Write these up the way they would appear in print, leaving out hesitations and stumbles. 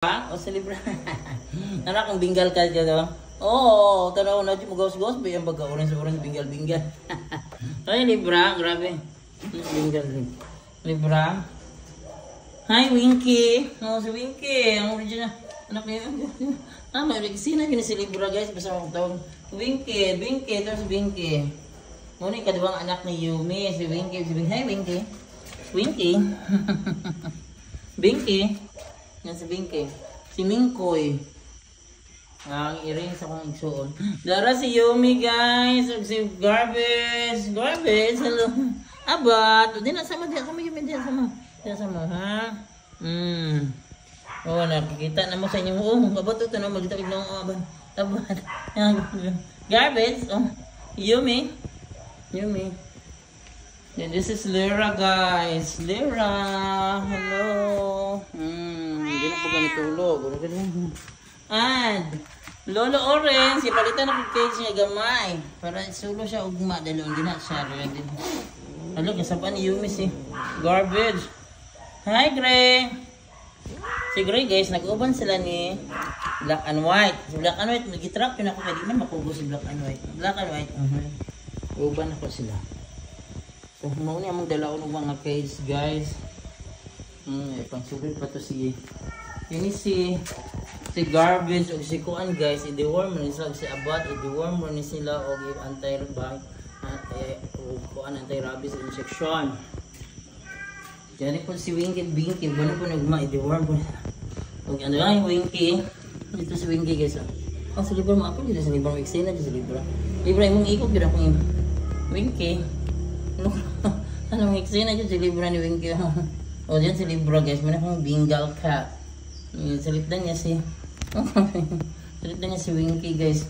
O sa libra. Anak, ang binggal ka dyan, diba? Oo, tanaw na dyan, magawas-gawas ba yung pagka-orange-orange, binggal-binggal. Ay, libra, grabe. Binggal, libra. Hi, Winky. O, si Winky, ang original. Anak niya. May sino yun si libra, guys, basta akong tawag. Winky, Winky, ito si Winky. Muna yung kadibang anak ni Yumi, si Winky. Hi, Winky. Winky. Winky. Yan si Binky. Si Mingkoy. Ang iring sa kong igsuon. Dara si Yumi, guys. Si Garbage. Garbage, hello. Abat. Di na sama. Di sama Yumi. Di sama. Ha? Oo, nakikita na mo sa inyong. Oo, abat ito na. Magtawid na ako. Abat. Garbage. Oh. Yumi. Yumi. And this is Lyra, guys. Lyra. Hello. Hindi na po ganito tulog. And Lolo Orange. Ipalitan na po cage niya gamay. Para sulo siya ugma. Dalo hindi na siya. Halo, kasapan ni Yumi si Garbage. Hi, Gray. Si Gray, guys. Nag-uban sila ni Black and White. Si Black and White. Nag-trap yun ako. Kaya di man makubo si Black and White. Black and White. Uban ako sila. So, mauni among dalaw ng mga cage, guys. Pang sulit pa to si yun si Garbage o si Kuan, guys. I-deworm mo nila si Abat. I-deworm mo nila sila o anti-rabies injection. Diyan po si Winky. Binky. Bano po nagma. I-deworm po nila. Okay, ano lang yung Winky. Dito si Winky, guys. Ang sa libra mo. Ako dito sa libra mo. Eksena dito sa libra. Libra yung mga ikot. Dito ako yung Winky. Ano ang eksena dyan si libra ni Winky. O dyan si libra, guys. May akong Bengal cat. Salipdan niya si Winky, guys.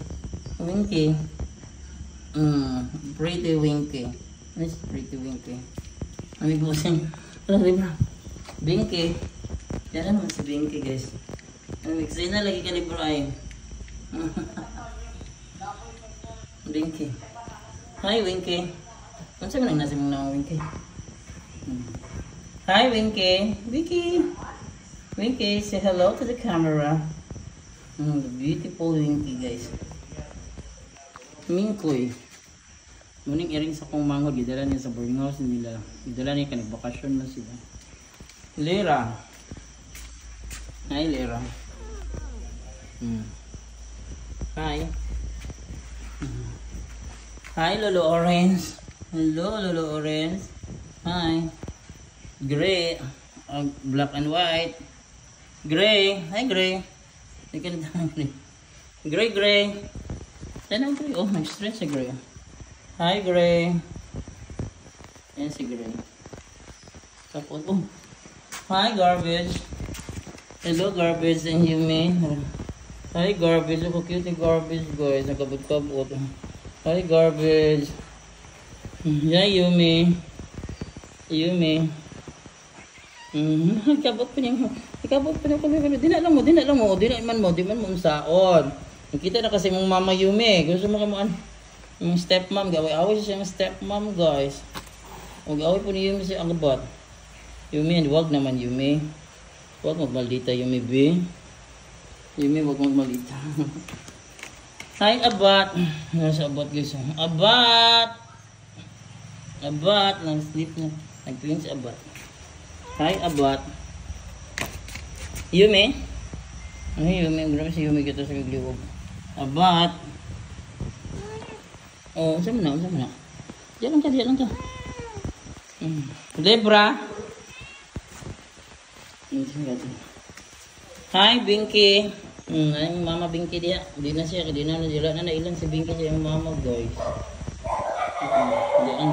Winky. Pretty Winky. Nice pretty Winky. Ano yung busin? Ano libra? Winky. Yan naman si Winky, guys. Ang eksena lagi ka libra ay. Winky. Hi, Winky. Ano sabi nang nasa mong naman, Winky? Hi, Winky. Winky, say hello to the camera. The beautiful Winky, guys. Mingkoy. Muning iring sa kong manghod. Gidala niya sa boarding house nila. Gidala niya ka nagbakasyon na sila. Lyra. Hi, Lyra. Hi. Hi, Lolo Orange. Hello, Lolo Orange. Hi. Gray. Black and white. Gray. Hi, Gray. Gray. Tanang Gray. Oh, nag-stretch si Gray. Hi, Gray. Yan si Gray. Tapos, oh. Hi, Garbage. Hello, Garbage and Yumi. Hi, Garbage. Look how cute yung Garbage, guys. Nagkabot-kabot. Hi, Garbage. Yeah, Yumi. Ikabot pa niya. Di na lang mo. Di man mo unsaon. Nakita na kasi mong mama Yumi. Gusto mo kamuan. Yung stepmom. Gaway-away siya yung stepmom, guys. Huwag-away po ni Yumi siya ang gabat. Yumi, huwag naman Yumi. Huwag magmaldita Yumi, B. Yumi, huwag magmaldita. Hi, Abat. Nasa Abat, guys. Abat, nag-sleep na. Nag-twins Abat. Hi, Abat. Yumi. Ay, Yumi. Grabe si Yumi kita sa kagliwag. Abat. Oh, saan mo na? Diyan lang ka. Debra. Hi, Binky. Ay, mama Binky dia. Hindi na siya. Hindi na ilan si Binky siya yung mama, guys. Diyan.